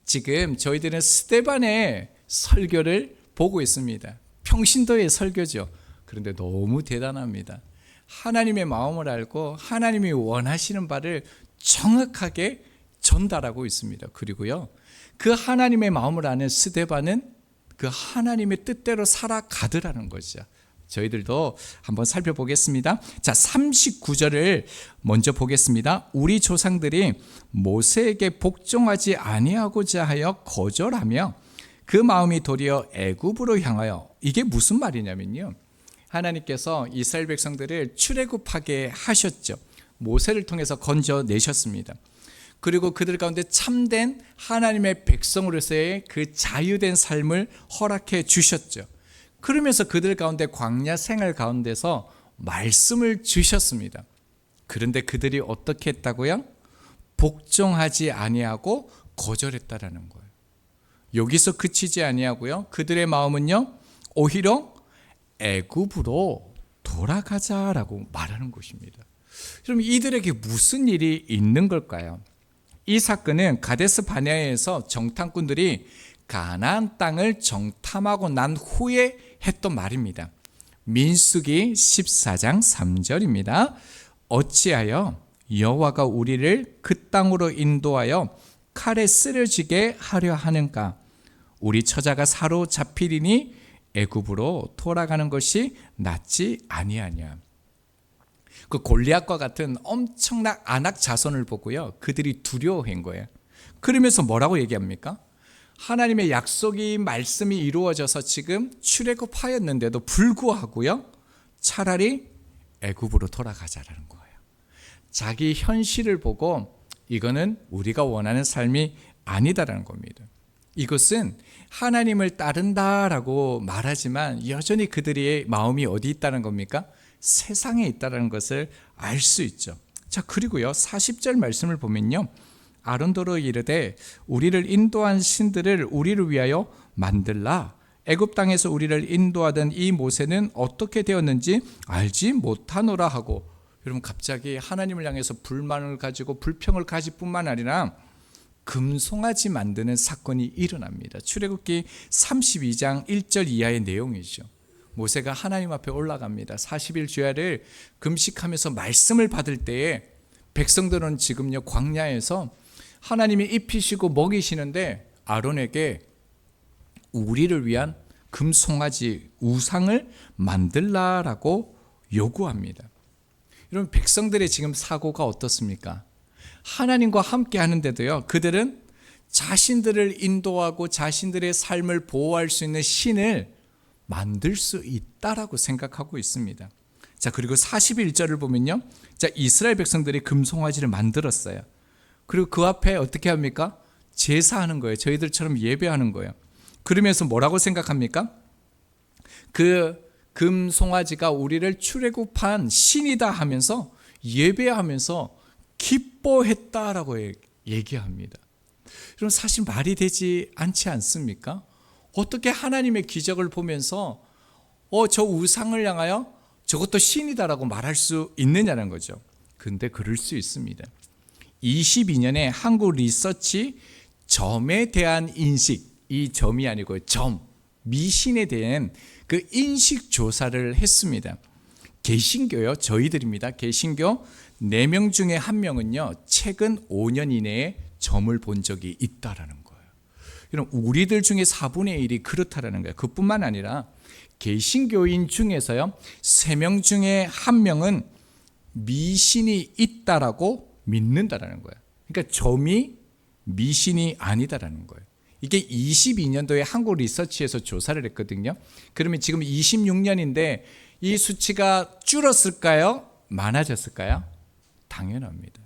지금 저희들은 스데반의 설교를 보고 있습니다. 평신도의 설교죠. 그런데 너무 대단합니다. 하나님의 마음을 알고 하나님이 원하시는 바를 정확하게 전달하고 있습니다. 그리고요, 그 하나님의 마음을 아는 스데반은 그 하나님의 뜻대로 살아가더라는 것이죠. 저희들도 한번 살펴보겠습니다. 자, 39절을 먼저 보겠습니다. 우리 조상들이 모세에게 복종하지 아니하고자 하여 거절하며 그 마음이 도리어 애굽으로 향하여, 이게 무슨 말이냐면요, 하나님께서 이스라엘 백성들을 출애굽하게 하셨죠. 모세를 통해서 건져내셨습니다. 그리고 그들 가운데 참된 하나님의 백성으로서의 그 자유된 삶을 허락해 주셨죠. 그러면서 그들 가운데 광야 생활 가운데서 말씀을 주셨습니다. 그런데 그들이 어떻게 했다고요? 복종하지 아니하고 거절했다라는 거예요. 여기서 그치지 아니하고요, 그들의 마음은요, 오히려 애굽으로 돌아가자라고 말하는 것입니다. 그럼 이들에게 무슨 일이 있는 걸까요? 이 사건은 가데스 바네아에서 정탐꾼들이 가나안 땅을 정탐하고 난 후에 했던 말입니다. 민수기 14장 3절입니다. 어찌하여 여호와가 우리를 그 땅으로 인도하여 칼에 쓰러지게 하려 하는가? 우리 처자가 사로잡히리니 애굽으로 돌아가는 것이 낫지 아니하냐. 그 골리앗과 같은 엄청난 아낙 자손을 보고요, 그들이 두려워한 거예요. 그러면서 뭐라고 얘기합니까? 하나님의 약속이 말씀이 이루어져서 지금 출애굽하였는데도 불구하고요, 차라리 애굽으로 돌아가자라는 거예요. 자기 현실을 보고 이거는 우리가 원하는 삶이 아니다라는 겁니다. 이것은 하나님을 따른다라고 말하지만 여전히 그들의 마음이 어디 있다는 겁니까? 세상에 있다는 것을 알 수 있죠. 자, 그리고요, 40절 말씀을 보면요, 아론도로 이르되 우리를 인도한 신들을 우리를 위하여 만들라. 애굽 땅에서 우리를 인도하던 이 모세는 어떻게 되었는지 알지 못하노라 하고, 여러분, 갑자기 하나님을 향해서 불만을 가지고 불평을 가질 뿐만 아니라 금송아지 만드는 사건이 일어납니다. 출애굽기 32장 1절 이하의 내용이죠. 모세가 하나님 앞에 올라갑니다. 40일 주야를 금식하면서 말씀을 받을 때에 백성들은 지금요, 광야에서 하나님이 입히시고 먹이시는데 아론에게 우리를 위한 금송아지 우상을 만들라라고 요구합니다. 여러분, 백성들의 지금 사고가 어떻습니까? 하나님과 함께 하는데도요, 그들은 자신들을 인도하고 자신들의 삶을 보호할 수 있는 신을 만들 수 있다라고 생각하고 있습니다. 자, 그리고 41절을 보면요, 자, 이스라엘 백성들이 금송아지를 만들었어요. 그리고 그 앞에 어떻게 합니까? 제사하는 거예요. 저희들처럼 예배하는 거예요. 그러면서 뭐라고 생각합니까? 그 금송아지가 우리를 출애굽한 신이다 하면서 예배하면서 기뻐했다라고 얘기합니다. 그럼 사실 말이 되지 않지 않습니까? 어떻게 하나님의 기적을 보면서 저 우상을 향하여 저것도 신이다라고 말할 수 있느냐는 거죠. 근데 그럴 수 있습니다. 22년에 한국 리서치 점에 대한 인식, 이 점이 아니고 점, 미신에 대한 그 인식 조사를 했습니다. 개신교요, 저희들입니다. 개신교 4명 중에 1명은요, 최근 5년 이내에 점을 본 적이 있다라는 거예요. 여러분, 우리들 중에 4분의 1이 그렇다라는 거예요. 그뿐만 아니라 개신교인 중에서요, 3명 중에 1명은 미신이 있다라고 믿는다라는 거예요. 그러니까 점이 미신이 아니다라는 거예요. 이게 22년도에 한국 리서치에서 조사를 했거든요. 그러면 지금 26년인데 이 수치가 줄었을까요? 많아졌을까요? 당연합니다.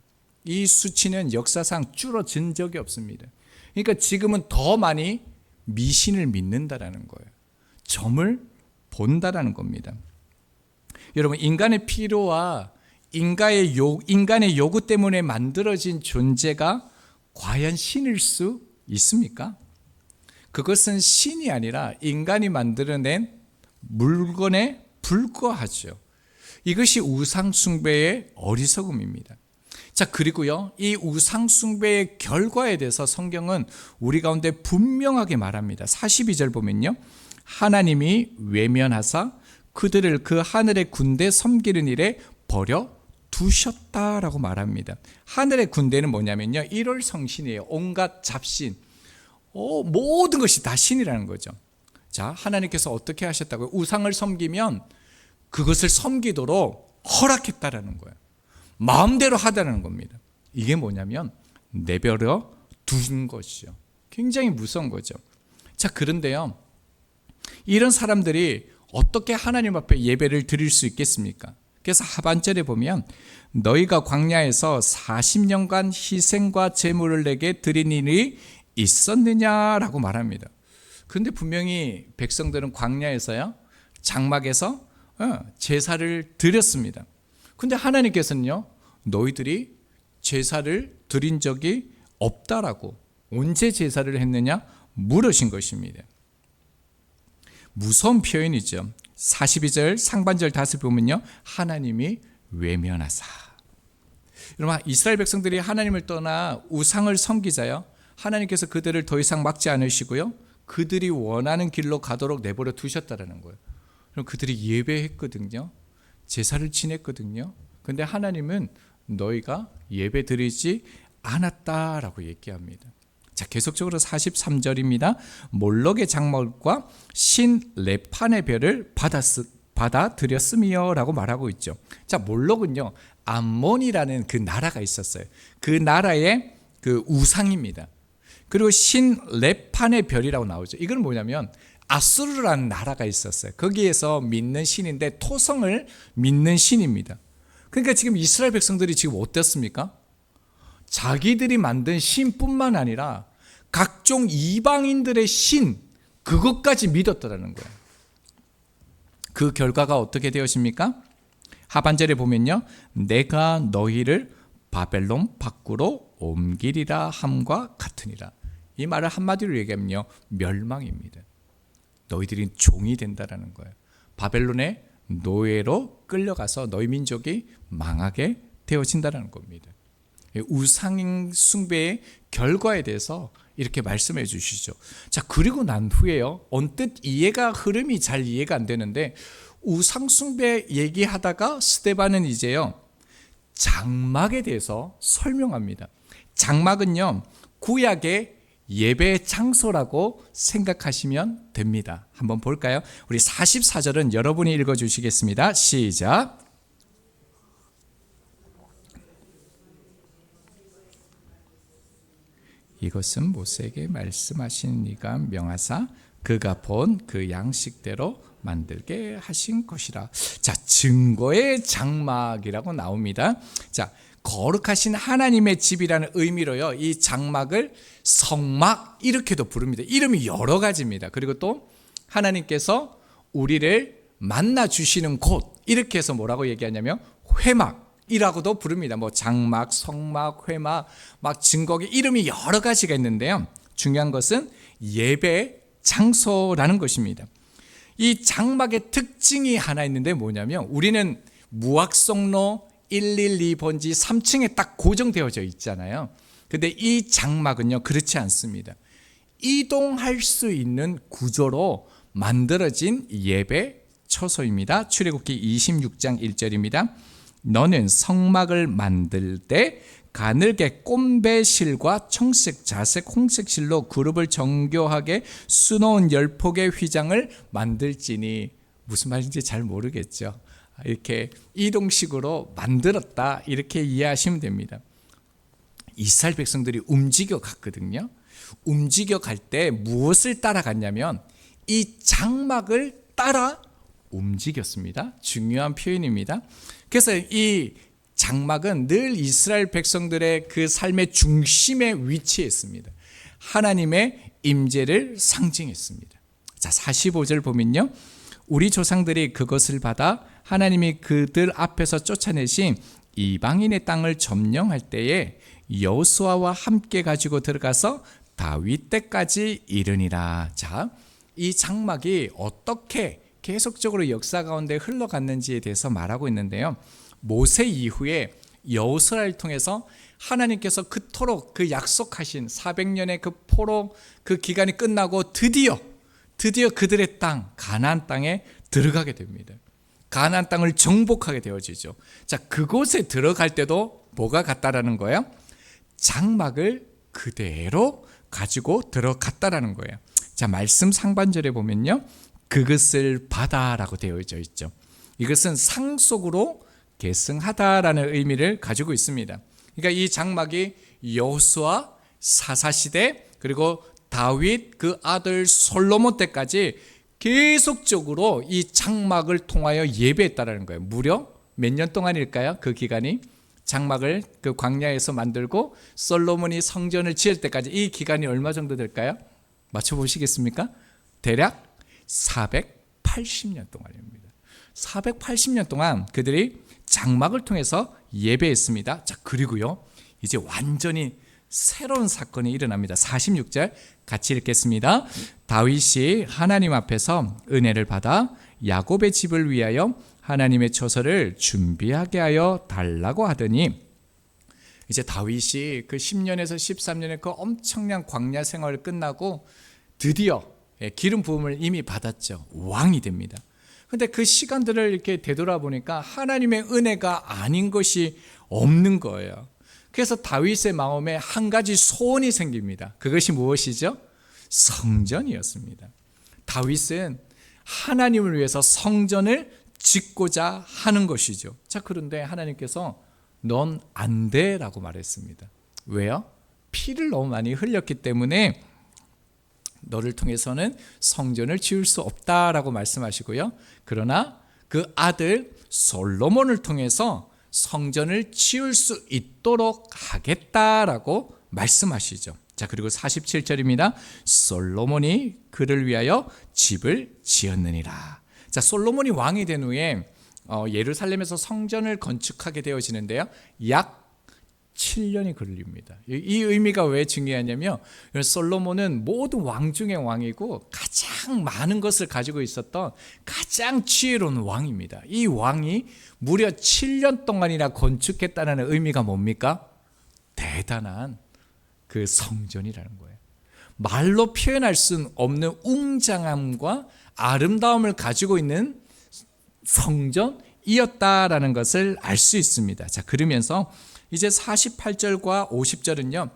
이 수치는 역사상 줄어든 적이 없습니다. 그러니까 지금은 더 많이 미신을 믿는다라는 거예요. 점을 본다라는 겁니다. 여러분, 인간의 필요와 인간의 요구 때문에 만들어진 존재가 과연 신일 수 있습니까? 그것은 신이 아니라 인간이 만들어낸 물건에 불과하죠. 이것이 우상 숭배의 어리석음입니다. 자, 그리고요, 이 우상숭배의 결과에 대해서 성경은 우리 가운데 분명하게 말합니다. 42절 보면요, 하나님이 외면하사 그들을 그 하늘의 군대 섬기는 일에 버려 두셨다라고 말합니다. 하늘의 군대는 뭐냐면요, 1월 성신이에요. 온갖 잡신, 모든 것이 다 신이라는 거죠. 자, 하나님께서 어떻게 하셨다고요? 우상을 섬기면 그것을 섬기도록 허락했다라는 거예요. 마음대로 하다는 겁니다. 이게 뭐냐면 내버려 두신 것이죠. 굉장히 무서운 거죠. 자, 그런데요, 이런 사람들이 어떻게 하나님 앞에 예배를 드릴 수 있겠습니까? 그래서 하반절에 보면 너희가 광야에서 40년간 희생과 제물을 내게 드린 일이 있었느냐라고 말합니다. 그런데 분명히 백성들은 광야에서요, 장막에서 제사를 드렸습니다. 근데 하나님께서는요, 너희들이 제사를 드린 적이 없다라고, 언제 제사를 했느냐 물으신 것입니다. 무서운 표현이죠. 42절 상반절 다시 보면요, 하나님이 외면하사. 여러분, 이스라엘 백성들이 하나님을 떠나 우상을 섬기자요, 하나님께서 그들을 더 이상 막지 않으시고요, 그들이 원하는 길로 가도록 내버려 두셨다라는 거예요. 그럼 그들이 예배했거든요, 제사를 지냈거든요. 근데 하나님은 너희가 예배 드리지 않았다라고 얘기합니다. 자, 계속적으로 43절입니다. 몰록의 장막과 신 레판의 별을 받아들였으며 라고 말하고 있죠. 자, 몰록은요, 암몬이라는 그 나라가 있었어요. 그 나라의 그 우상입니다. 그리고 신 레판의 별이라고 나오죠. 이건 뭐냐면 아수르라는 나라가 있었어요. 거기에서 믿는 신인데 토성을 믿는 신입니다. 그러니까 지금 이스라엘 백성들이 지금 어땠습니까? 자기들이 만든 신뿐만 아니라 각종 이방인들의 신, 그것까지 믿었다는 거예요. 그 결과가 어떻게 되었습니까? 하반절에 보면요, 내가 너희를 바벨론 밖으로 옮기리라 함과 같으니라. 이 말을 한마디로 얘기하면요, 멸망입니다. 너희들이 종이 된다라는 거예요. 바벨론의 노예로 끌려가서 너희 민족이 망하게 되어진다는 겁니다. 우상 숭배의 결과에 대해서 이렇게 말씀해 주시죠. 자, 그리고 난 후에요, 언뜻 흐름이 잘 이해가 안 되는데, 우상 숭배 얘기하다가 스데반은 이제요, 장막에 대해서 설명합니다. 장막은요, 구약의 예배 장소라고 생각하시면 됩니다. 한번 볼까요? 우리 44절은 여러분이 읽어주시겠습니다. 시작. 이것은 모세에게 말씀하신 이가 명하사 그가 본 그 양식대로 만들게 하신 것이라. 자, 증거의 장막이라고 나옵니다. 자, 거룩하신 하나님의 집이라는 의미로요, 이 장막을 성막 이렇게도 부릅니다. 이름이 여러 가지입니다. 그리고 또 하나님께서 우리를 만나 주시는 곳, 이렇게 해서 뭐라고 얘기하냐면 회막이라고도 부릅니다. 뭐 장막, 성막, 회막, 막 증거기, 이름이 여러 가지가 있는데요, 중요한 것은 예배 장소라는 것입니다. 이 장막의 특징이 하나 있는데 뭐냐면, 우리는 무학성로 112번지 3층에 딱 고정되어져 있잖아요. 근데 이 장막은요, 그렇지 않습니다. 이동할 수 있는 구조로 만들어진 예배 처소입니다. 출애굽기 26장 1절입니다. 너는 성막을 만들 때 가늘게 꼼배실과 청색, 자색, 홍색 실로 그룹을 정교하게 수놓은 10폭의 휘장을 만들지니. 무슨 말인지 잘 모르겠죠. 이렇게 이동식으로 만들었다, 이렇게 이해하시면 됩니다. 이스라엘 백성들이 움직여 갔거든요. 움직여 갈 때 무엇을 따라갔냐면 이 장막을 따라 움직였습니다. 중요한 표현입니다. 그래서 이 장막은 늘 이스라엘 백성들의 그 삶의 중심에 위치했습니다. 하나님의 임재를 상징했습니다. 자, 45절 보면요, 우리 조상들이 그것을 받아 하나님이 그들 앞에서 쫓아내신 이방인의 땅을 점령할 때에 여호수아와 함께 가지고 들어가서 다윗 때까지 이르니라. 자, 이 장막이 어떻게 계속적으로 역사 가운데 흘러갔는지에 대해서 말하고 있는데요, 모세 이후에 여호수아를 통해서 하나님께서 그토록 그 약속하신 400년의 그 포로 그 기간이 끝나고 드디어 그들의 땅 가나안 땅에 들어가게 됩니다. 가나안 땅을 정복하게 되어지죠. 자, 그곳에 들어갈 때도 뭐가 같다라는 거예요? 장막을 그대로 가지고 들어갔다라는 거예요. 자, 말씀 상반절에 보면요, 그것을 바다라고 되어져 있죠. 이것은 상속으로 계승하다라는 의미를 가지고 있습니다. 그러니까 이 장막이 여호수아 사사시대 그리고 다윗 그 아들 솔로몬 때까지 계속적으로 이 장막을 통하여 예배했다라는 거예요. 무려 몇 년 동안일까요? 그 기간이 장막을 그 광야에서 만들고 솔로몬이 성전을 지을 때까지 이 기간이 얼마 정도 될까요? 맞춰보시겠습니까? 대략 480년 동안입니다. 480년 동안 그들이 장막을 통해서 예배했습니다. 자, 그리고요, 이제 완전히 새로운 사건이 일어납니다. 46절 같이 읽겠습니다. 다윗이 하나님 앞에서 은혜를 받아 야곱의 집을 위하여 하나님의 처소를 준비하게 하여 달라고 하더니, 이제 다윗이 그 10년에서 13년의 그 엄청난 광야 생활을 끝나고 드디어 기름 부음을 이미 받았죠. 왕이 됩니다. 근데 그 시간들을 이렇게 되돌아보니까 하나님의 은혜가 아닌 것이 없는 거예요. 그래서 다윗의 마음에 한 가지 소원이 생깁니다. 그것이 무엇이죠? 성전이었습니다. 다윗은 하나님을 위해서 성전을 짓고자 하는 것이죠. 자, 그런데 하나님께서 넌 안 돼라고 말했습니다. 왜요? 피를 너무 많이 흘렸기 때문에 너를 통해서는 성전을 지을 수 없다라고 말씀하시고요. 그러나 그 아들 솔로몬을 통해서 성전을 지을 수 있도록 하겠다라고 말씀하시죠. 자, 그리고 47절입니다. 솔로몬이 그를 위하여 집을 지었느니라. 자, 솔로몬이 왕이 된 후에 예루살렘에서 성전을 건축하게 되어지는데요, 약 7년이 걸립니다. 이 의미가 왜 중요하냐면, 솔로몬은 모든 왕 중의 왕이고 가장 많은 것을 가지고 있었던 가장 지혜로운 왕입니다. 이 왕이 무려 7년 동안이나 건축했다는 의미가 뭡니까? 대단한 그 성전이라는 거예요. 말로 표현할 수 없는 웅장함과 아름다움을 가지고 있는 성전이었다라는 것을 알 수 있습니다. 자, 그러면서 이제 48절과 50절은요,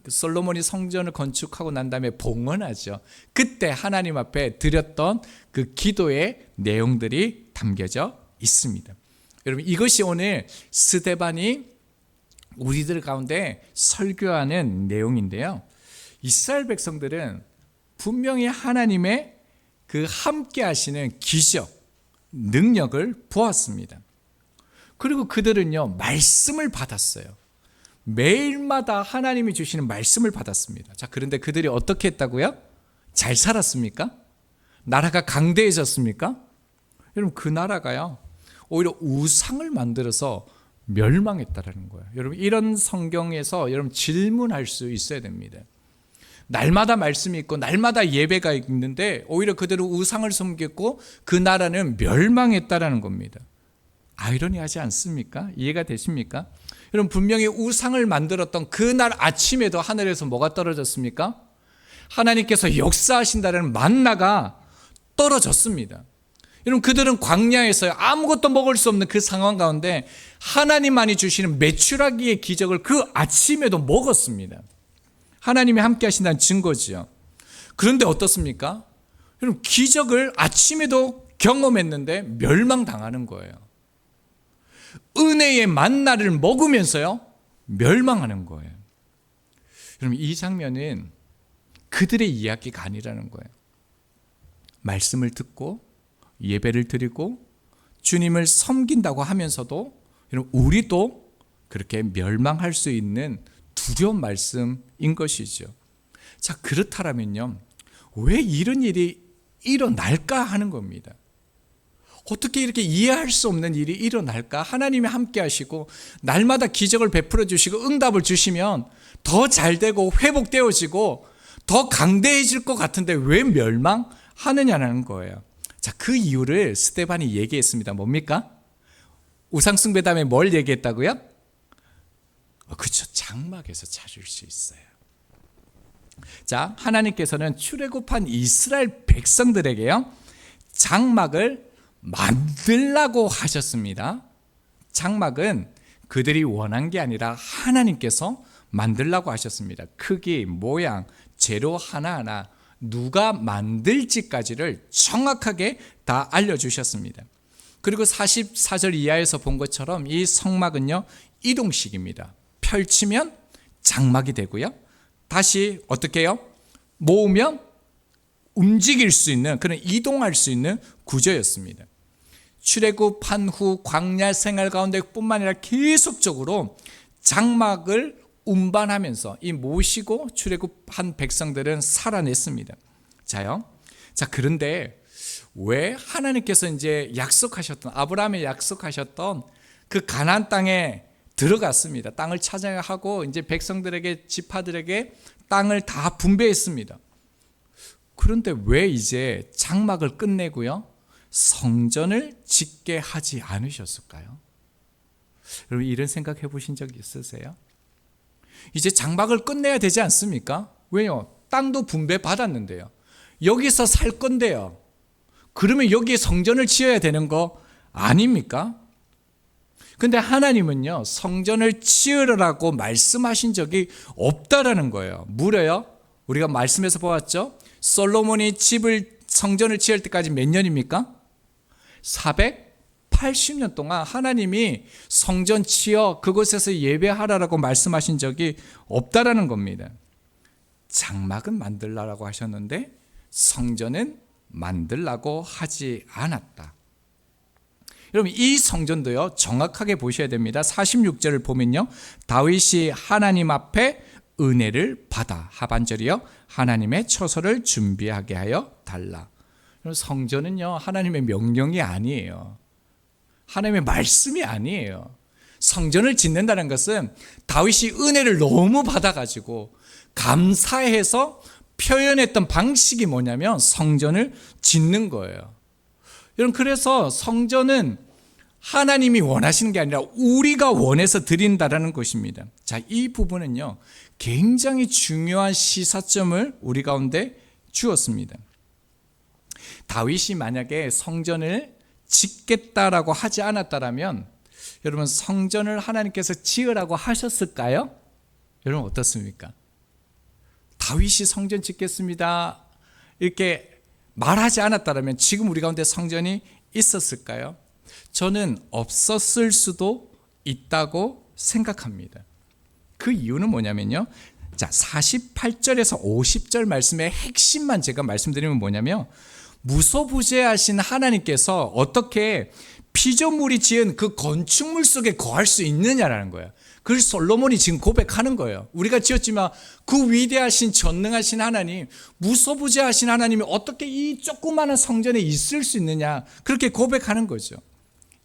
솔로몬이 성전을 건축하고 난 다음에 봉헌하죠. 그때 하나님 앞에 드렸던 그 기도의 내용들이 담겨져 있습니다. 여러분, 이것이 오늘 스데반이 우리들 가운데 설교하는 내용인데요, 이스라엘 백성들은 분명히 하나님의 그 함께 하시는 기적, 능력을 보았습니다. 그리고 그들은요, 말씀을 받았어요. 매일마다 하나님이 주시는 말씀을 받았습니다. 자, 그런데 그들이 어떻게 했다고요? 잘 살았습니까? 나라가 강대해졌습니까? 여러분, 그 나라가요, 오히려 우상을 만들어서 멸망했다라는 거예요. 여러분, 이런 성경에서 여러분 질문할 수 있어야 됩니다. 날마다 말씀이 있고 날마다 예배가 있는데 오히려 그들은 우상을 섬겼고 그 나라는 멸망했다라는 겁니다. 아이러니하지 않습니까? 이해가 되십니까? 여러분, 분명히 우상을 만들었던 그날 아침에도 하늘에서 뭐가 떨어졌습니까? 하나님께서 역사하신다는 만나가 떨어졌습니다. 여러분, 그들은 광야에서 아무것도 먹을 수 없는 그 상황 가운데 하나님만이 주시는 메추라기의 기적을 그 아침에도 먹었습니다. 하나님이 함께 하신다는 증거지요. 그런데 어떻습니까? 여러분, 기적을 아침에도 경험했는데 멸망당하는 거예요. 은혜의 만나를 먹으면서요, 멸망하는 거예요. 여러분, 이 장면은 그들의 이야기가 아니라는 거예요. 말씀을 듣고 예배를 드리고 주님을 섬긴다고 하면서도 여러분, 우리도 그렇게 멸망할 수 있는 두려운 말씀인 것이죠. 자, 그렇다면요, 왜 이런 일이 일어날까 하는 겁니다. 어떻게 이렇게 이해할 수 없는 일이 일어날까? 하나님이 함께 하시고 날마다 기적을 베풀어 주시고 응답을 주시면 더 잘되고 회복되어지고 더 강대해질 것 같은데 왜 멸망하느냐는 거예요. 자, 그 이유를 스데반이 얘기했습니다. 뭡니까? 우상숭배 다음에 뭘 얘기했다고요? 그렇죠. 장막에서 찾을 수 있어요. 자, 하나님께서는 출애굽한 이스라엘 백성들에게요, 장막을 만들라고 하셨습니다. 장막은 그들이 원한 게 아니라 하나님께서 만들라고 하셨습니다. 크기, 모양, 재료 하나하나 누가 만들지까지를 정확하게 다 알려주셨습니다. 그리고 44절 이하에서 본 것처럼 이 성막은요, 이동식입니다. 펼치면 장막이 되고요, 다시 어떻게 해요? 모으면 움직일 수 있는, 그런 이동할 수 있는 구조였습니다. 출애굽한 후 광야 생활 가운데 뿐만 아니라 계속적으로 장막을 운반하면서 이 모시고 출애굽한 백성들은 살아냈습니다. 자요. 자, 그런데 왜 하나님께서 이제 약속하셨던, 아브라함에 약속하셨던 그 가나안 땅에 들어갔습니다. 땅을 찾아야 하고 이제 백성들에게, 지파들에게 땅을 다 분배했습니다. 그런데 왜 이제 장막을 끝내고요, 성전을 짓게 하지 않으셨을까요? 여러분, 이런 생각 해보신 적 있으세요? 이제 장막을 끝내야 되지 않습니까? 왜요? 땅도 분배받았는데요. 여기서 살 건데요. 그러면 여기에 성전을 지어야 되는 거 아닙니까? 근데 하나님은요, 성전을 지으라고 말씀하신 적이 없다라는 거예요. 무려요, 우리가 말씀에서 보았죠? 솔로몬이 성전을 지을 때까지 몇 년입니까? 480년 동안 하나님이 성전 지어 그곳에서 예배하라고 말씀하신 적이 없다라는 겁니다. 장막은 만들라고 하셨는데 성전은 만들라고 하지 않았다. 여러분, 이 성전도요, 정확하게 보셔야 됩니다. 46절을 보면요, 다윗이 하나님 앞에 은혜를 받아, 하반절이요, 하나님의 처소를 준비하게 하여 달라. 성전은요, 하나님의 명령이 아니에요. 하나님의 말씀이 아니에요. 성전을 짓는다는 것은 다윗이 은혜를 너무 받아가지고 감사해서 표현했던 방식이 뭐냐면 성전을 짓는 거예요. 여러분, 그래서 성전은 하나님이 원하시는 게 아니라 우리가 원해서 드린다라는 것입니다. 자, 이 부분은요, 굉장히 중요한 시사점을 우리 가운데 주었습니다. 다윗이 만약에 성전을 짓겠다라고 하지 않았다라면 여러분, 성전을 하나님께서 지으라고 하셨을까요? 여러분, 어떻습니까? 다윗이 성전 짓겠습니다 이렇게 말하지 않았다라면 지금 우리 가운데 성전이 있었을까요? 저는 없었을 수도 있다고 생각합니다. 그 이유는 뭐냐면요, 자, 48절에서 50절 말씀의 핵심만 제가 말씀드리면 뭐냐면, 무소부재하신 하나님께서 어떻게 피조물이 지은 그 건축물 속에 거할 수 있느냐라는 거예요. 그걸 솔로몬이 지금 고백하는 거예요. 우리가 지었지만 그 위대하신 전능하신 하나님, 무소부재하신 하나님이 어떻게 이 조그마한 성전에 있을 수 있느냐, 그렇게 고백하는 거죠.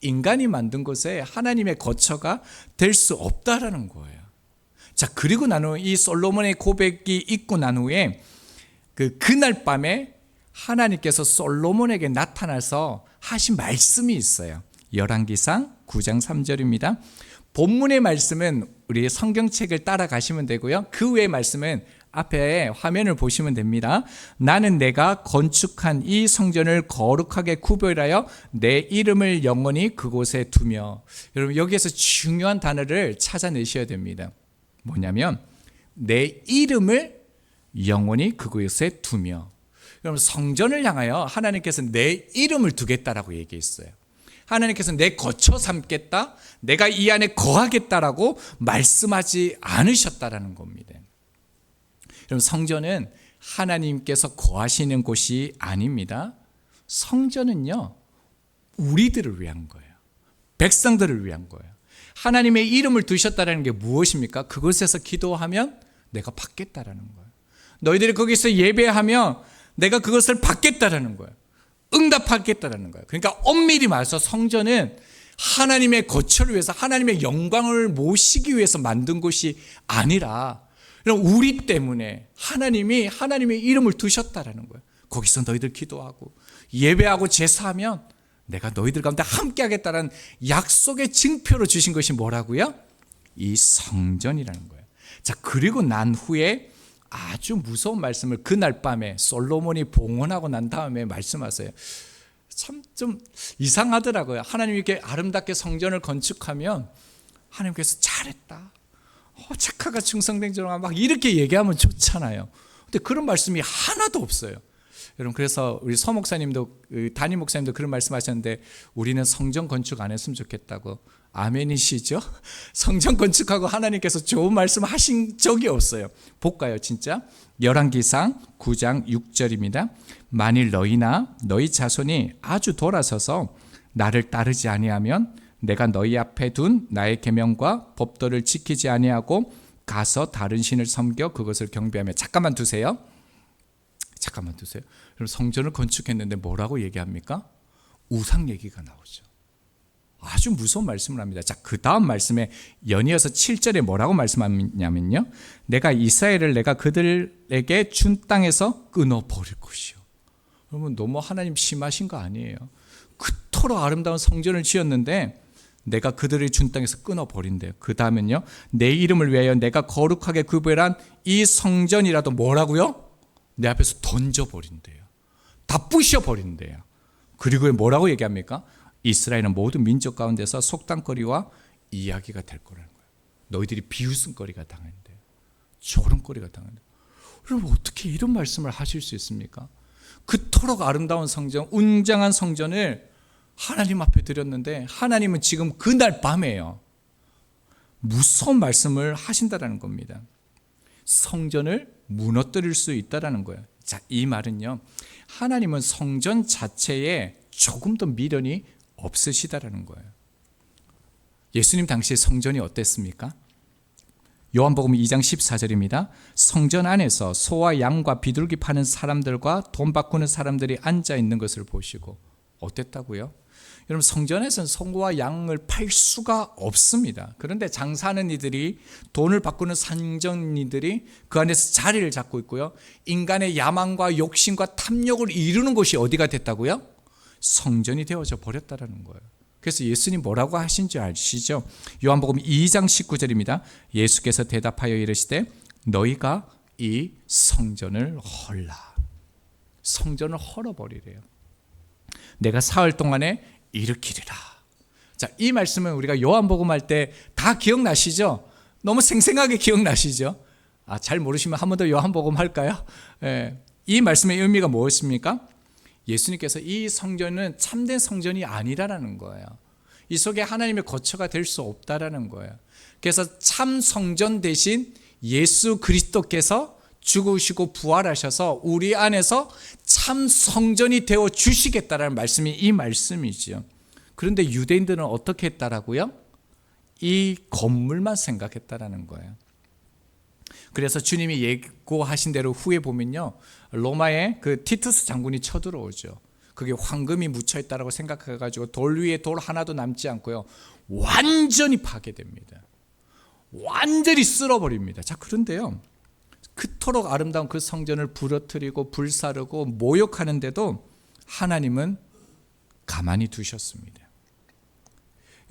인간이 만든 곳에 하나님의 거처가 될 수 없다라는 거예요. 자, 그리고 난 후 이 솔로몬의 고백이 있고 난 후에 그날 밤에 하나님께서 솔로몬에게 나타나서 하신 말씀이 있어요. 열왕기상 9장 3절입니다. 본문의 말씀은 우리 성경책을 따라가시면 되고요, 그 외의 말씀은 앞에 화면을 보시면 됩니다. 나는 내가 건축한 이 성전을 거룩하게 구별하여 내 이름을 영원히 그곳에 두며. 여러분, 여기에서 중요한 단어를 찾아내셔야 됩니다. 뭐냐면 내 이름을 영원히 그곳에 두며. 여러분, 성전을 향하여 하나님께서 내 이름을 두겠다라고 얘기했어요. 하나님께서 내 거처 삼겠다, 내가 이 안에 거하겠다라고 말씀하지 않으셨다라는 겁니다. 여러분, 성전은 하나님께서 거하시는 곳이 아닙니다. 성전은요, 우리들을 위한 거예요. 백성들을 위한 거예요. 하나님의 이름을 두셨다는 게 무엇입니까? 그곳에서 기도하면 내가 받겠다라는 거예요. 너희들이 거기서 예배하면 내가 그것을 받겠다라는 거예요. 응답하겠다라는 거예요. 그러니까 엄밀히 말해서 성전은 하나님의 거처를 위해서, 하나님의 영광을 모시기 위해서 만든 곳이 아니라 우리 때문에 하나님이 하나님의 이름을 두셨다라는 거예요. 거기서 너희들 기도하고 예배하고 제사하면 내가 너희들 가운데 함께 하겠다는 약속의 증표로 주신 것이 뭐라고요? 이 성전이라는 거예요. 자, 그리고 난 후에 아주 무서운 말씀을 그날 밤에 솔로몬이 봉헌하고 난 다음에 말씀하세요. 참 좀 이상하더라고요. 하나님이 이렇게 아름답게 성전을 건축하면 하나님께서 잘했다, 착하가 충성된 자라 막 이렇게 얘기하면 좋잖아요. 근데 그런 말씀이 하나도 없어요. 여러분, 그래서 우리 서 목사님도, 담임 목사님도 그런 말씀하셨는데 우리는 성전 건축 안 했으면 좋겠다고. 아멘이시죠? 성전 건축하고 하나님께서 좋은 말씀 하신 적이 없어요. 볼까요, 진짜? 열왕기상 9장 6절입니다. 만일 너희나 너희 자손이 아주 돌아서서 나를 따르지 아니하면 내가 너희 앞에 둔 나의 계명과 법도를 지키지 아니하고 가서 다른 신을 섬겨 그것을 경배하며. 잠깐만 두세요. 그럼 성전을 건축했는데 뭐라고 얘기합니까? 우상 얘기가 나오죠. 아주 무서운 말씀을 합니다. 자, 그 다음 말씀에 연이어서 7절에 뭐라고 말씀하냐면요, 내가 이스라엘을 내가 그들에게 준 땅에서 끊어버릴 것이요. 그러면 너무 하나님 심하신 거 아니에요? 그토록 아름다운 성전을 지었는데 내가 그들을 준 땅에서 끊어버린대요. 그 다음은요, 내 이름을 위하여 내가 거룩하게 구별한 이 성전이라도 뭐라고요? 내 앞에서 던져버린대요. 다 부셔버린대요. 그리고 뭐라고 얘기합니까? 이스라엘은 모든 민족 가운데서 속담거리와 이야기가 될 거라는 거예요. 너희들이 비웃음거리가 당한대요. 조롱거리가 당한대요. 여러분, 어떻게 이런 말씀을 하실 수 있습니까? 그토록 아름다운 성전, 웅장한 성전을 하나님 앞에 드렸는데 하나님은 지금 그날 밤에요, 무서운 말씀을 하신다라는 겁니다. 성전을 무너뜨릴 수 있다라는 거예요. 자, 이 말은요, 하나님은 성전 자체에 조금도 미련이 없으시다라는 거예요. 예수님 당시에 성전이 어땠습니까? 요한복음 2장 14절입니다. 성전 안에서 소와 양과 비둘기 파는 사람들과 돈 바꾸는 사람들이 앉아 있는 것을 보시고. 어땠다고요? 여러분, 성전에서는 소와 양을 팔 수가 없습니다. 그런데 장사하는 이들이, 돈을 바꾸는 상전이들이 그 안에서 자리를 잡고 있고요, 인간의 야망과 욕심과 탐욕을 이루는 곳이 어디가 됐다고요? 성전이 되어져 버렸다라는 거예요. 그래서 예수님 뭐라고 하신지 아시죠? 요한복음 2장 19절입니다. 예수께서 대답하여 이르시되 너희가 이 성전을 헐라. 성전을 헐어버리래요. 내가 사흘 동안에 일으키리라. 자, 이 말씀은 우리가 요한복음 할 때 다 기억나시죠? 너무 생생하게 기억나시죠? 잘 모르시면 한 번 더 요한복음 할까요? 이 말씀의 의미가 무엇입니까? 예수님께서 이 성전은 참된 성전이 아니라는 거예요. 이 속에 하나님의 거처가 될 수 없다라는 거예요. 그래서 참 성전 대신 예수 그리스도께서 죽으시고 부활하셔서 우리 안에서 참 성전이 되어 주시겠다라는 말씀이 이 말씀이지요. 그런데 유대인들은 어떻게 했다라고요? 이 건물만 생각했다라는 거예요. 그래서 주님이 예고하신 대로 후에 보면요, 로마의 그 티투스 장군이 쳐들어오죠. 그게 황금이 묻혀있다라고 생각해가지고 돌 위에 돌 하나도 남지 않고요, 완전히 파괴됩니다. 완전히 쓸어버립니다. 자, 그런데요, 그토록 아름다운 그 성전을 부러뜨리고 불사르고 모욕하는데도 하나님은 가만히 두셨습니다.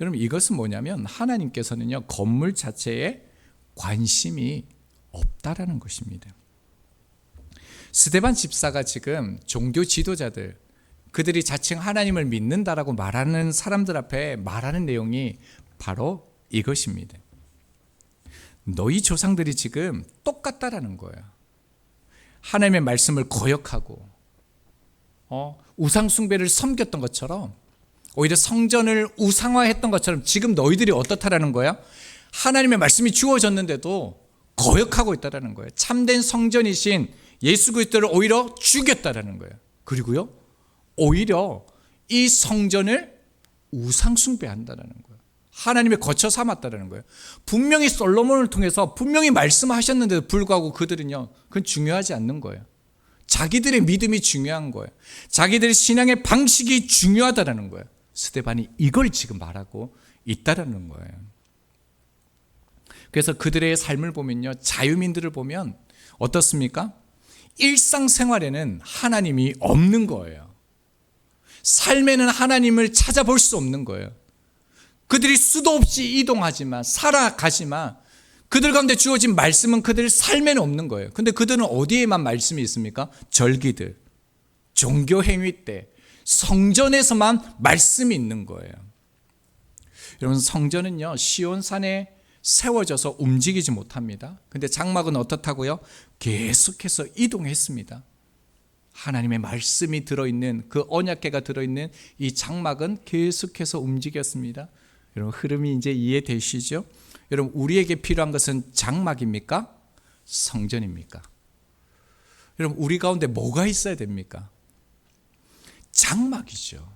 여러분, 이것은 뭐냐면 하나님께서는요, 건물 자체에 관심이 없다라는 것입니다. 스데반 집사가 지금 종교 지도자들, 그들이 자칭 하나님을 믿는다라고 말하는 사람들 앞에 말하는 내용이 바로 이것입니다. 너희 조상들이 지금 똑같다라는 거예요. 하나님의 말씀을 거역하고 우상 숭배를 섬겼던 것처럼, 오히려 성전을 우상화했던 것처럼 지금 너희들이 어떻다라는 거야? 하나님의 말씀이 주어졌는데도 거역하고 있다라는 거예요. 참된 성전이신 예수 그리스도를 오히려 죽였다라는 거예요. 그리고요, 오히려 이 성전을 우상 숭배한다라는 거예요. 하나님의 거처 삼았다라는 거예요. 분명히 솔로몬을 통해서 분명히 말씀하셨는데도 불구하고 그들은요, 그건 중요하지 않는 거예요. 자기들의 믿음이 중요한 거예요. 자기들의 신앙의 방식이 중요하다라는 거예요. 스데반이 이걸 지금 말하고 있다라는 거예요. 그래서 그들의 삶을 보면요, 자유민들을 보면 어떻습니까? 일상생활에는 하나님이 없는 거예요. 삶에는 하나님을 찾아볼 수 없는 거예요. 그들이 수도 없이 이동하지만 살아가지만 그들 가운데 주어진 말씀은 그들 삶에는 없는 거예요. 근데 그들은 어디에만 말씀이 있습니까? 절기들, 종교 행위 때, 성전에서만 말씀이 있는 거예요. 여러분, 성전은요 시온산에 세워져서 움직이지 못합니다. 근데 장막은 어떻다고요? 계속해서 이동했습니다. 하나님의 말씀이 들어있는 그 언약궤가 들어있는 이 장막은 계속해서 움직였습니다. 여러분, 흐름이 이제 이해되시죠? 여러분, 우리에게 필요한 것은 장막입니까? 성전입니까? 여러분, 우리 가운데 뭐가 있어야 됩니까? 장막이죠.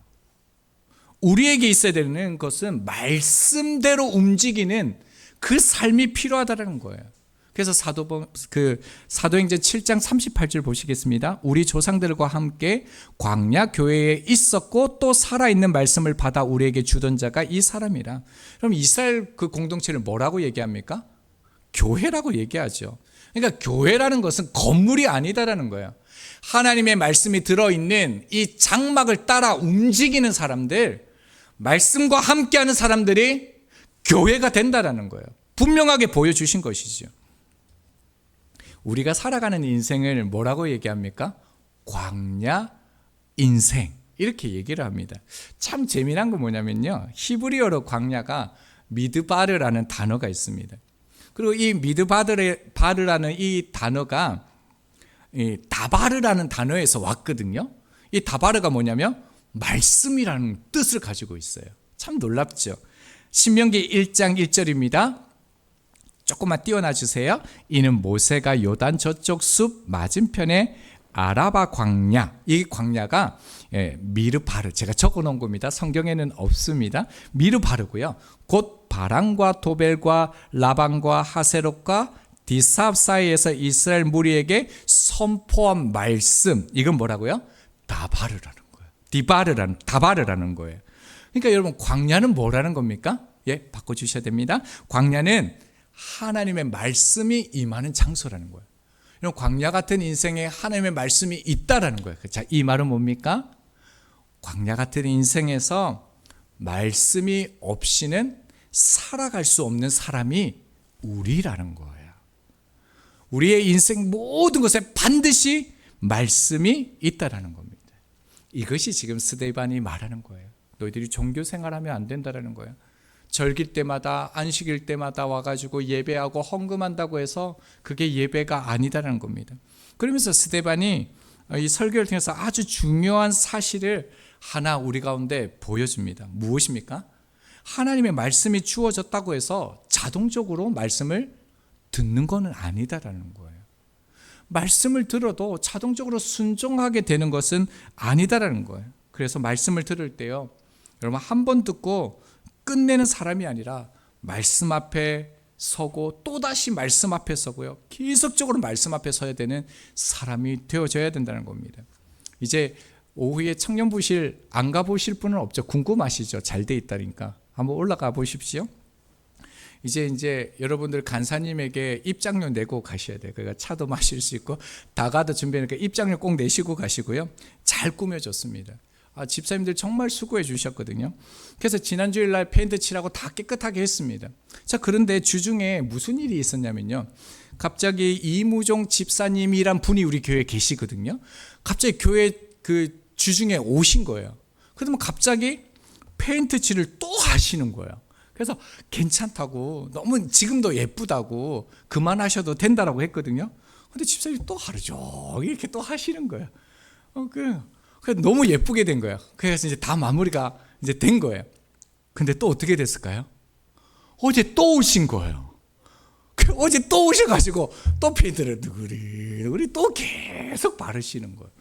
우리에게 있어야 되는 것은 말씀대로 움직이는 그 삶이 필요하다는 거예요. 그래서 사도행전 7장 38절 보시겠습니다. 우리 조상들과 함께 광야 교회에 있었고 또 살아있는 말씀을 받아 우리에게 주던 자가 이 사람이라. 그럼 이스라엘 그 공동체를 뭐라고 얘기합니까? 교회라고 얘기하죠. 그러니까 교회라는 것은 건물이 아니다라는 거예요. 하나님의 말씀이 들어있는 이 장막을 따라 움직이는 사람들, 말씀과 함께하는 사람들이 교회가 된다라는 거예요. 분명하게 보여주신 것이죠. 우리가 살아가는 인생을 뭐라고 얘기합니까? 광야 인생, 이렇게 얘기를 합니다. 참 재미난 건 뭐냐면요, 히브리어로 광야가 미드바르라는 단어가 있습니다. 그리고 이 미드바르라는 이 단어가 다바르라는 단어에서 왔거든요. 이 다바르가 뭐냐면 말씀이라는 뜻을 가지고 있어요. 참 놀랍죠. 신명기 1장 1절입니다. 조금만 띄워놔 주세요. 이는 모세가 요단 저쪽 숲 맞은편에 아라바 광야, 이 광야가 미르바르, 제가 적어놓은 겁니다. 성경에는 없습니다. 미르바르고요. 곧 바랑과 도벨과 라반과 하세롯과 디삽 사이에서 이스라엘 무리에게 선포한 말씀, 이건 뭐라고요? 다바르라는 거예요. 다바르라는 거예요. 그러니까 여러분, 광야는 뭐라는 겁니까? 바꿔주셔야 됩니다. 광야는 하나님의 말씀이 임하는 장소라는 거예요. 이런 광야 같은 인생에 하나님의 말씀이 있다라는 거예요. 자, 이 말은 뭡니까? 광야 같은 인생에서 말씀이 없이는 살아갈 수 없는 사람이 우리라는 거예요. 우리의 인생 모든 것에 반드시 말씀이 있다라는 겁니다. 이것이 지금 스데반이 말하는 거예요. 너희들이 종교 생활하면 안 된다라는 거예요. 절기 때마다, 안식일 때마다 와가지고 예배하고 헌금한다고 해서 그게 예배가 아니다라는 겁니다. 그러면서 스데반이 이 설교를 통해서 아주 중요한 사실을 하나 우리 가운데 보여줍니다. 무엇입니까? 하나님의 말씀이 주어졌다고 해서 자동적으로 말씀을 듣는 것은 아니다라는 거예요. 말씀을 들어도 자동적으로 순종하게 되는 것은 아니다라는 거예요. 그래서 말씀을 들을 때요, 여러분, 한 번 듣고 끝내는 사람이 아니라 말씀 앞에 서고 또다시 말씀 앞에 서고요, 계속적으로 말씀 앞에 서야 되는 사람이 되어져야 된다는 겁니다. 이제 오후에 청년부실 안 가보실 분은 없죠? 궁금하시죠? 잘 돼 있다니까 한번 올라가 보십시오. 이제 여러분들 간사님에게 입장료 내고 가셔야 돼요. 그러니까 차도 마실 수 있고 다가도 준비하니까 입장료 꼭 내시고 가시고요. 잘 꾸며졌습니다. 집사님들 정말 수고해 주셨거든요. 그래서 지난 주일날 페인트 칠하고 다 깨끗하게 했습니다. 자, 그런데 주중에 무슨 일이 있었냐면요, 갑자기 이무종 집사님이란 분이 우리 교회에 계시거든요. 갑자기 교회 그 주중에 오신 거예요. 그러면 갑자기 페인트 칠을 또 하시는 거예요. 그래서 괜찮다고, 너무 지금도 예쁘다고, 그만하셔도 된다라고 했거든요. 근데 집사님이 또 하루 종일 이렇게 또 하시는 거예요. 그래서 너무 예쁘게 된 거예요. 그래서 이제 다 마무리가 이제 된 거예요. 근데 또 어떻게 됐을까요? 어제 또 오신 거예요. 어제 또 오셔가지고 또 페인트를 누구리 또 계속 바르시는 거예요.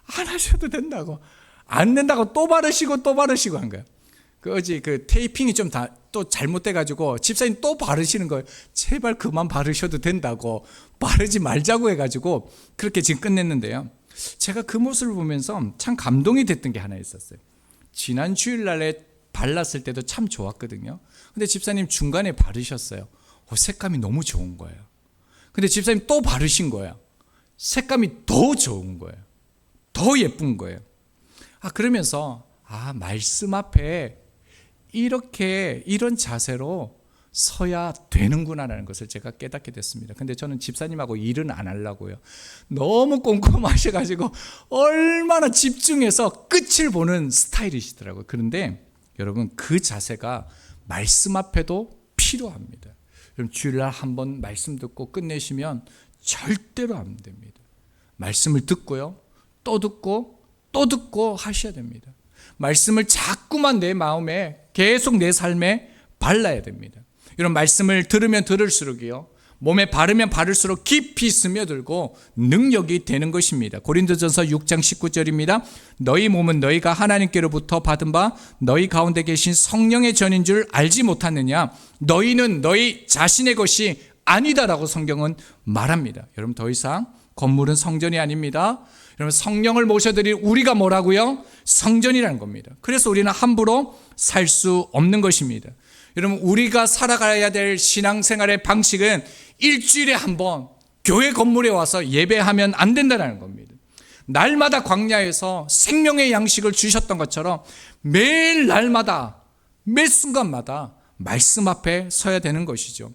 안 하셔도 된다고, 안 된다고 또 바르시고 한 거예요. 어제 그 테이핑이 좀 또 잘못돼가지고 집사님 또 바르시는 거예요. 제발 그만 바르셔도 된다고, 바르지 말자고 해가지고 그렇게 지금 끝냈는데요. 제가 그 모습을 보면서 참 감동이 됐던 게 하나 있었어요. 지난 주일날에 발랐을 때도 참 좋았거든요. 근데 집사님 중간에 바르셨어요. 색감이 너무 좋은 거예요. 근데 집사님 또 바르신 거예요. 색감이 더 좋은 거예요. 더 예쁜 거예요. 그러면서 말씀 앞에 이런 자세로 서야 되는구나라는 것을 제가 깨닫게 됐습니다. 근데 저는 집사님하고 일은 안 하려고요. 너무 꼼꼼하셔가지고 얼마나 집중해서 끝을 보는 스타일이시더라고요. 그런데 여러분, 그 자세가 말씀 앞에도 필요합니다. 여러분, 주일날 한번 말씀 듣고 끝내시면 절대로 안 됩니다. 말씀을 듣고요, 또 듣고 또 듣고 하셔야 됩니다. 말씀을 자꾸만 내 마음에, 계속 내 삶에 발라야 됩니다. 이런 말씀을 들으면 들을수록이요, 몸에 바르면 바를수록 깊이 스며들고 능력이 되는 것입니다. 고린도전서 6장 19절입니다. 너희 몸은 너희가 하나님께로부터 받은 바 너희 가운데 계신 성령의 전인 줄 알지 못하느냐? 너희는 너희 자신의 것이 아니다라고 성경은 말합니다. 여러분, 더 이상 건물은 성전이 아닙니다. 여러분, 성령을 모셔드릴 우리가 뭐라고요? 성전이라는 겁니다. 그래서 우리는 함부로 살 수 없는 것입니다. 여러분, 우리가 살아가야 될 신앙생활의 방식은 일주일에 한 번 교회 건물에 와서 예배하면 안 된다는 겁니다. 날마다 광야에서 생명의 양식을 주셨던 것처럼 매일 날마다 매 순간마다 말씀 앞에 서야 되는 것이죠.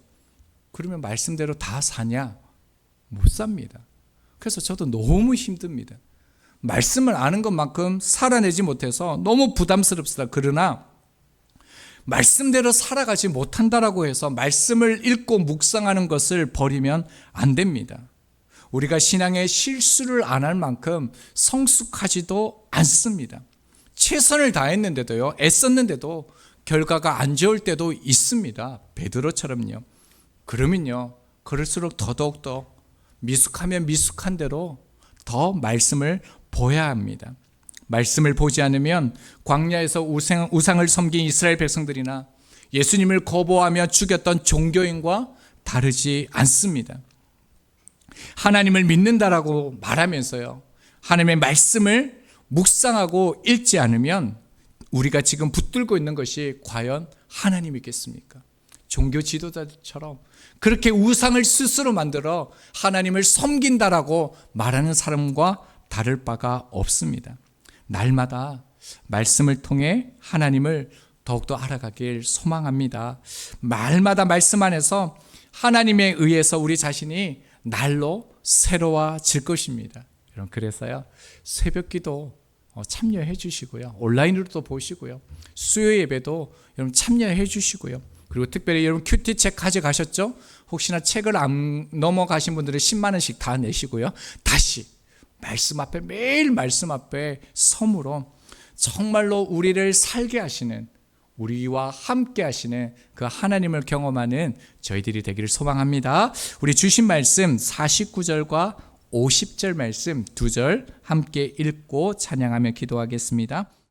그러면 말씀대로 다 사냐? 못 삽니다. 그래서 저도 너무 힘듭니다. 말씀을 아는 것만큼 살아내지 못해서 너무 부담스럽습니다. 그러나 말씀대로 살아가지 못한다라고 해서 말씀을 읽고 묵상하는 것을 버리면 안 됩니다. 우리가 신앙에 실수를 안 할 만큼 성숙하지도 않습니다. 최선을 다했는데도요, 애썼는데도 결과가 안 좋을 때도 있습니다. 베드로처럼요. 그러면요, 그럴수록 더더욱더 미숙하면 미숙한 대로 더 말씀을 보아야 합니다. 말씀을 보지 않으면 광야에서 우상을 섬긴 이스라엘 백성들이나 예수님을 거부하며 죽였던 종교인과 다르지 않습니다. 하나님을 믿는다라고 말하면서요, 하나님의 말씀을 묵상하고 읽지 않으면 우리가 지금 붙들고 있는 것이 과연 하나님이겠습니까? 종교 지도자처럼 그렇게 우상을 스스로 만들어 하나님을 섬긴다라고 말하는 사람과 다를 바가 없습니다. 날마다 말씀을 통해 하나님을 더욱더 알아가길 소망합니다. 말마다 말씀 안에서 하나님에 의해서 우리 자신이 날로 새로워질 것입니다. 여러분, 그래서요, 새벽기도 참여해 주시고요, 온라인으로도 보시고요, 수요 예배도 여러분 참여해 주시고요, 그리고 특별히 여러분 큐티 책 가져가셨죠? 혹시나 책을 안 넘어가신 분들은 10만 원씩 다 내시고요, 다시 말씀 앞에, 매일 말씀 앞에 섬으로 정말로 우리를 살게 하시는, 우리와 함께 하시는 그 하나님을 경험하는 저희들이 되기를 소망합니다. 우리 주신 말씀 49절과 50절 말씀 2절 함께 읽고 찬양하며 기도하겠습니다.